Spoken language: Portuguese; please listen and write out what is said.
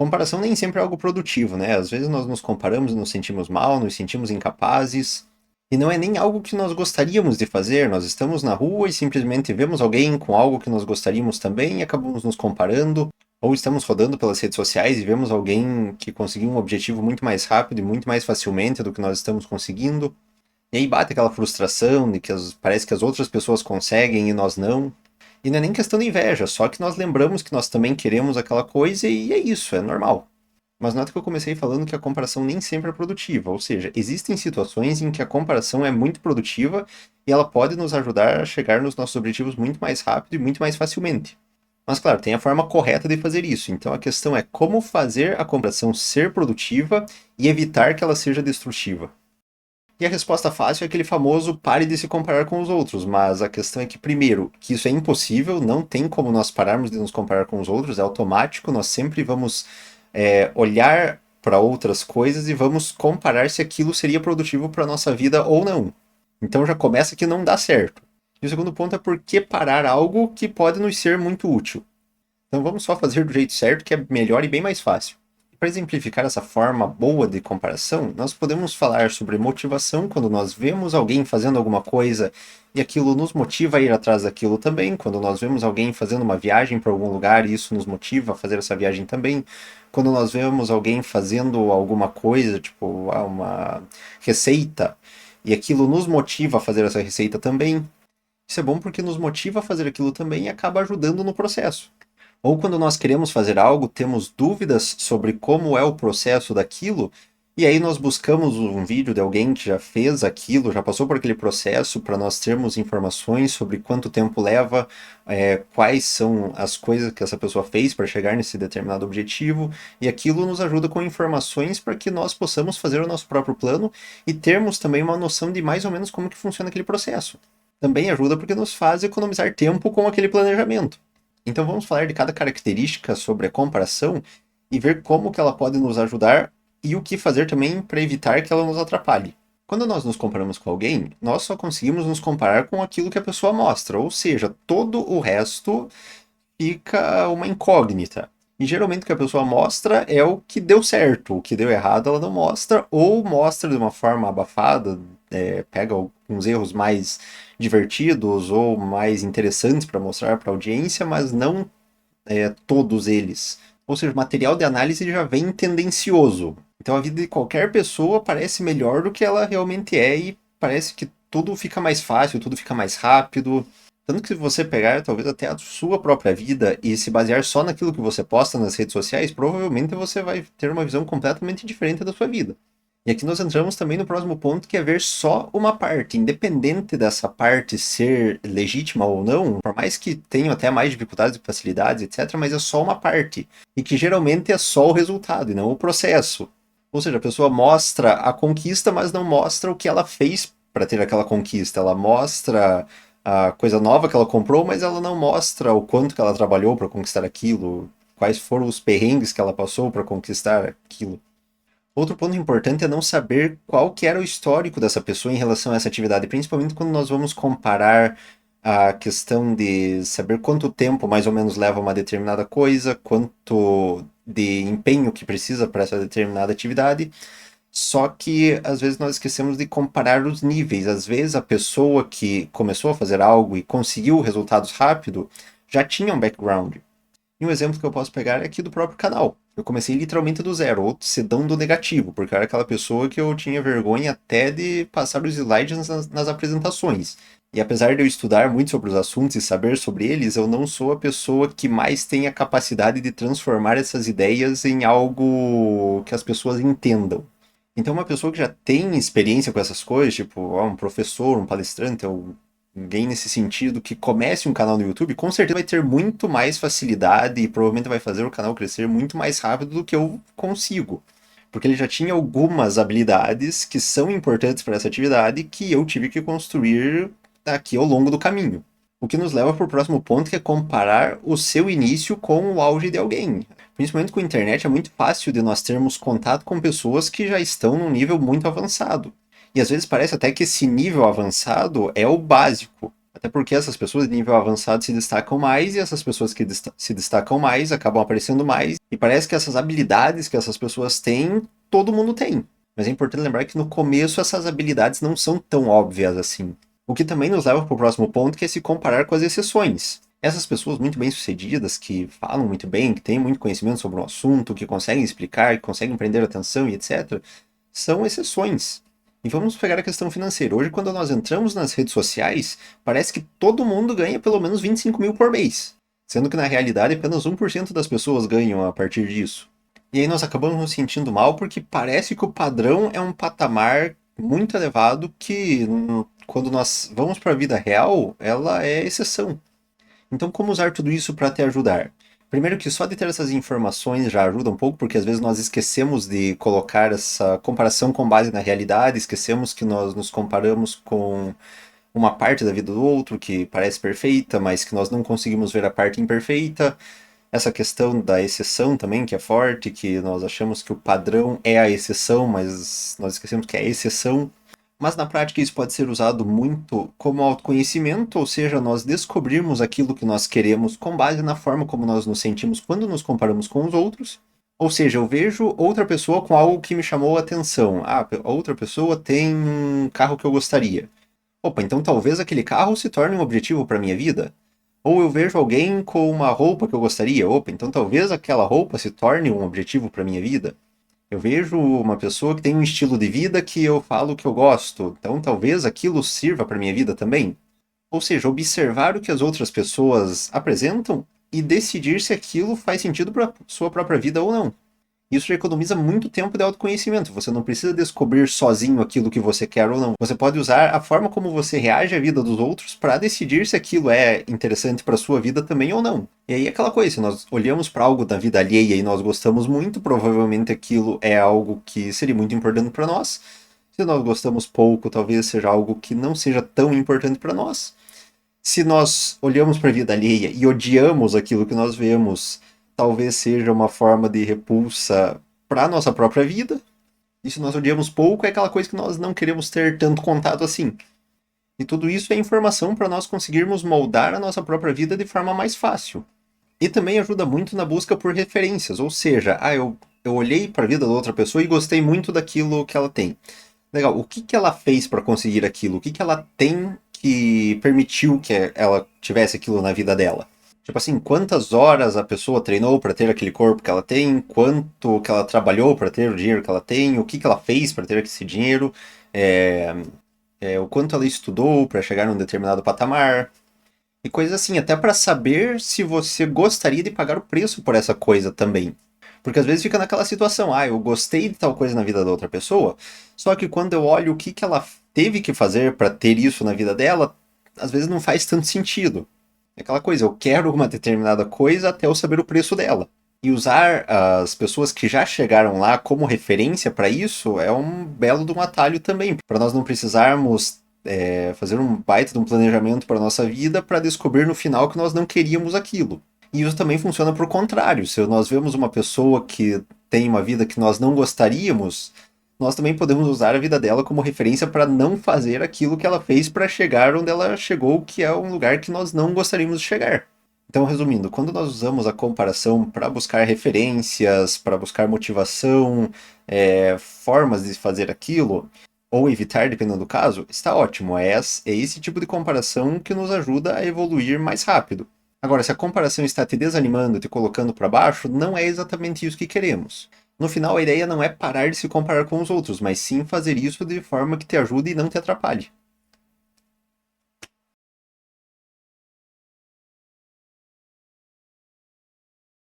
Comparação nem sempre é algo produtivo, né? Às vezes nós nos comparamos e nos sentimos mal, nos sentimos incapazes, e não é nem algo que nós gostaríamos de fazer. Nós estamos na rua e simplesmente vemos alguém com algo que nós gostaríamos também e acabamos nos comparando, ou estamos rodando pelas redes sociais e vemos alguém que conseguiu um objetivo muito mais rápido e muito mais facilmente do que nós estamos conseguindo. E aí bate aquela frustração de que parece que as outras pessoas conseguem e nós não. E não é nem questão de inveja, só que nós lembramos que nós também queremos aquela coisa e é isso, é normal. Mas nota que eu comecei falando que a comparação nem sempre é produtiva, ou seja, existem situações em que a comparação é muito produtiva e ela pode nos ajudar a chegar nos nossos objetivos muito mais rápido e muito mais facilmente. Mas claro, tem a forma correta de fazer isso, então a questão é como fazer a comparação ser produtiva e evitar que ela seja destrutiva. E a resposta fácil é aquele famoso pare de se comparar com os outros, mas a questão é que, primeiro, que isso é impossível, não tem como nós pararmos de nos comparar com os outros, é automático, nós sempre vamos olhar para outras coisas e vamos comparar se aquilo seria produtivo para a nossa vida ou não. Então já começa que não dá certo. E o segundo ponto é por que parar algo que pode nos ser muito útil. Então vamos só fazer do jeito certo, que é melhor e bem mais fácil. Para exemplificar essa forma boa de comparação, nós podemos falar sobre motivação quando nós vemos alguém fazendo alguma coisa e aquilo nos motiva a ir atrás daquilo também. Quando nós vemos alguém fazendo uma viagem para algum lugar e isso nos motiva a fazer essa viagem também. Quando nós vemos alguém fazendo alguma coisa, tipo uma receita, e aquilo nos motiva a fazer essa receita também. Isso é bom porque nos motiva a fazer aquilo também e acaba ajudando no processo. Ou quando nós queremos fazer algo, temos dúvidas sobre como é o processo daquilo, e aí nós buscamos um vídeo de alguém que já fez aquilo, já passou por aquele processo, para nós termos informações sobre quanto tempo leva, quais são as coisas que essa pessoa fez para chegar nesse determinado objetivo, e aquilo nos ajuda com informações para que nós possamos fazer o nosso próprio plano e termos também uma noção de mais ou menos como que funciona aquele processo. Também ajuda porque nos faz economizar tempo com aquele planejamento. Então vamos falar de cada característica sobre a comparação e ver como que ela pode nos ajudar e o que fazer também para evitar que ela nos atrapalhe. Quando nós nos comparamos com alguém, nós só conseguimos nos comparar com aquilo que a pessoa mostra, ou seja, todo o resto fica uma incógnita. E geralmente o que a pessoa mostra é o que deu certo, o que deu errado ela não mostra, ou mostra de uma forma abafada, pega alguns erros mais divertidos ou mais interessantes para mostrar para a audiência, mas não todos eles. Ou seja, o material de análise já vem tendencioso. Então a vida de qualquer pessoa parece melhor do que ela realmente é e parece que tudo fica mais fácil, tudo fica mais rápido. Tanto que se você pegar talvez até a sua própria vida e se basear só naquilo que você posta nas redes sociais, provavelmente você vai ter uma visão completamente diferente da sua vida. E aqui nós entramos também no próximo ponto, que é ver só uma parte, independente dessa parte ser legítima ou não, por mais que tenha até mais dificuldades e facilidades, etc., mas é só uma parte. E que geralmente é só o resultado e não o processo. Ou seja, a pessoa mostra a conquista, mas não mostra o que ela fez para ter aquela conquista. Ela mostra a coisa nova que ela comprou, mas ela não mostra o quanto que ela trabalhou para conquistar aquilo, quais foram os perrengues que ela passou para conquistar aquilo. Outro ponto importante é não saber qual que era o histórico dessa pessoa em relação a essa atividade, principalmente quando nós vamos comparar a questão de saber quanto tempo mais ou menos leva uma determinada coisa, quanto de empenho que precisa para essa determinada atividade. Só que às vezes nós esquecemos de comparar os níveis. Às vezes a pessoa que começou a fazer algo e conseguiu resultados rápido já tinha um background. E um exemplo que eu posso pegar é aqui do próprio canal. Eu comecei literalmente do zero, ou se dando negativo, porque eu era aquela pessoa que eu tinha vergonha até de passar os slides nas apresentações. E apesar de eu estudar muito sobre os assuntos e saber sobre eles, eu não sou a pessoa que mais tem a capacidade de transformar essas ideias em algo que as pessoas entendam. Então, uma pessoa que já tem experiência com essas coisas, tipo, um professor, um palestrante, ou alguém nesse sentido que comece um canal no YouTube, com certeza vai ter muito mais facilidade e provavelmente vai fazer o canal crescer muito mais rápido do que eu consigo. Porque ele já tinha algumas habilidades que são importantes para essa atividade que eu tive que construir aqui ao longo do caminho. O que nos leva para o próximo ponto, que é comparar o seu início com o auge de alguém. Principalmente com a internet, é muito fácil de nós termos contato com pessoas que já estão num nível muito avançado. E às vezes parece até que esse nível avançado é o básico. Até porque essas pessoas de nível avançado se destacam mais, e essas pessoas que se destacam mais acabam aparecendo mais. E parece que essas habilidades que essas pessoas têm, todo mundo tem. Mas é importante lembrar que no começo essas habilidades não são tão óbvias assim. O que também nos leva para o próximo ponto, que é se comparar com as exceções. Essas pessoas muito bem sucedidas, que falam muito bem, que têm muito conhecimento sobre um assunto, que conseguem explicar, que conseguem prender atenção e etc., são exceções. E vamos pegar a questão financeira. Hoje, quando nós entramos nas redes sociais, parece que todo mundo ganha pelo menos 25 mil por mês. Sendo que na realidade apenas 1% das pessoas ganham a partir disso. E aí nós acabamos nos sentindo mal porque parece que o padrão é um patamar muito elevado que, quando nós vamos para a vida real, ela é exceção. Então, como usar tudo isso para te ajudar? Primeiro que só de ter essas informações já ajuda um pouco, porque às vezes nós esquecemos de colocar essa comparação com base na realidade, esquecemos que nós nos comparamos com uma parte da vida do outro que parece perfeita, mas que nós não conseguimos ver a parte imperfeita. Essa questão da exceção também, que é forte, que nós achamos que o padrão é a exceção, mas nós esquecemos que é a exceção. Mas na prática isso pode ser usado muito como autoconhecimento, ou seja, nós descobrirmos aquilo que nós queremos com base na forma como nós nos sentimos quando nos comparamos com os outros. Ou seja, eu vejo outra pessoa com algo que me chamou a atenção. Ah, outra pessoa tem um carro que eu gostaria. Opa, então talvez aquele carro se torne um objetivo para minha vida. Ou eu vejo alguém com uma roupa que eu gostaria. Opa, então talvez aquela roupa se torne um objetivo para minha vida. Eu vejo uma pessoa que tem um estilo de vida que eu falo que eu gosto, então talvez aquilo sirva para minha vida também. Ou seja, observar o que as outras pessoas apresentam e decidir se aquilo faz sentido para sua própria vida ou não. Isso já economiza muito tempo de autoconhecimento. Você não precisa descobrir sozinho aquilo que você quer ou não. Você pode usar a forma como você reage à vida dos outros para decidir se aquilo é interessante para sua vida também ou não. E aí é aquela coisa, se nós olhamos para algo da vida alheia e nós gostamos muito, provavelmente aquilo é algo que seria muito importante para nós. Se nós gostamos pouco, talvez seja algo que não seja tão importante para nós. Se nós olhamos para a vida alheia e odiamos aquilo que nós vemos, talvez seja uma forma de repulsa para a nossa própria vida. E se nós odiamos pouco, é aquela coisa que nós não queremos ter tanto contato assim. E tudo isso é informação para nós conseguirmos moldar a nossa própria vida de forma mais fácil. E também ajuda muito na busca por referências, ou seja, eu olhei para a vida da outra pessoa e gostei muito daquilo que ela tem. Legal, o que ela fez para conseguir aquilo? O que ela tem que permitiu que ela tivesse aquilo na vida dela? Tipo assim, quantas horas a pessoa treinou para ter aquele corpo que ela tem, quanto que ela trabalhou para ter o dinheiro que ela tem, o que ela fez para ter esse dinheiro, o quanto ela estudou para chegar num determinado patamar, e coisas assim, até para saber se você gostaria de pagar o preço por essa coisa também. Porque às vezes fica naquela situação, eu gostei de tal coisa na vida da outra pessoa, só que quando eu olho o que ela teve que fazer para ter isso na vida dela, às vezes não faz tanto sentido. É aquela coisa, eu quero uma determinada coisa até eu saber o preço dela. E usar as pessoas que já chegaram lá como referência para isso é um belo de um atalho também, para nós não precisarmos fazer um baita de um planejamento para nossa vida para descobrir no final que nós não queríamos aquilo. E isso também funciona para o contrário. Se nós vemos uma pessoa que tem uma vida que nós não gostaríamos, nós também podemos usar a vida dela como referência para não fazer aquilo que ela fez para chegar onde ela chegou, que é um lugar que nós não gostaríamos de chegar. Então, resumindo, quando nós usamos a comparação para buscar referências, para buscar motivação, formas de fazer aquilo, ou evitar, dependendo do caso, está ótimo. É esse tipo de comparação que nos ajuda a evoluir mais rápido. Agora, se a comparação está te desanimando, te colocando para baixo, não é exatamente isso que queremos. No final, a ideia não é parar de se comparar com os outros, mas sim fazer isso de forma que te ajude e não te atrapalhe.